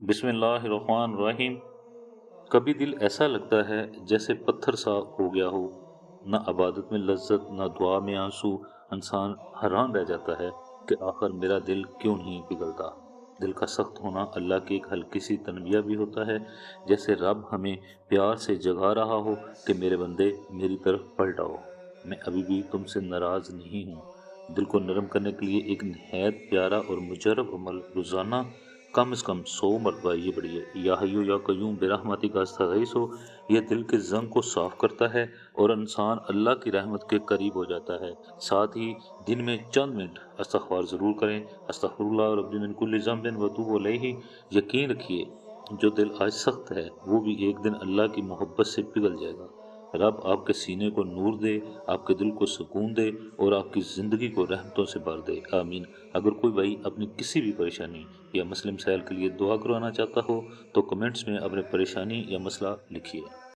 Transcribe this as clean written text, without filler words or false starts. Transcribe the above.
بسم اللہ الرحمن الرحیم۔ کبھی دل ایسا لگتا ہے جیسے پتھر سا ہو گیا ہو، نہ عبادت میں لذت نہ دعا میں آنسو۔ انسان حیران رہ جاتا ہے کہ آخر میرا دل کیوں نہیں پگھلتا۔ دل کا سخت ہونا اللہ کی ایک ہلکی سی تنبیہ بھی ہوتا ہے، جیسے رب ہمیں پیار سے جگا رہا ہو کہ میرے بندے میری طرف پلٹ آؤ، میں ابھی بھی تم سے ناراض نہیں ہوں۔ دل کو نرم کرنے کے لیے ایک نہایت پیارا اور مجرب عمل روزانہ کم از کم 100 مرتبہ یہ پڑھیے، یا حیو یا قیوم برحمتک استغیث ہو۔ یہ دل کے زنگ کو صاف کرتا ہے اور انسان اللہ کی رحمت کے قریب ہو جاتا ہے۔ ساتھ ہی دن میں چند منٹ استغفار ضرور کریں۔ استغفر اللہ ربی من کل ذنب واتوب الیہ۔ یقین رکھیے جو دل آج سخت ہے وہ بھی ایک دن اللہ کی محبت سے پگھل جائے گا۔ رب آپ کے سینے کو نور دے، آپ کے دل کو سکون دے اور آپ کی زندگی کو رحمتوں سے بھر دے، آمین۔ اگر کوئی بھائی اپنی کسی بھی پریشانی یا مسئلے مسائل کے لیے دعا کروانا چاہتا ہو تو کمنٹس میں اپنی پریشانی یا مسئلہ لکھیے۔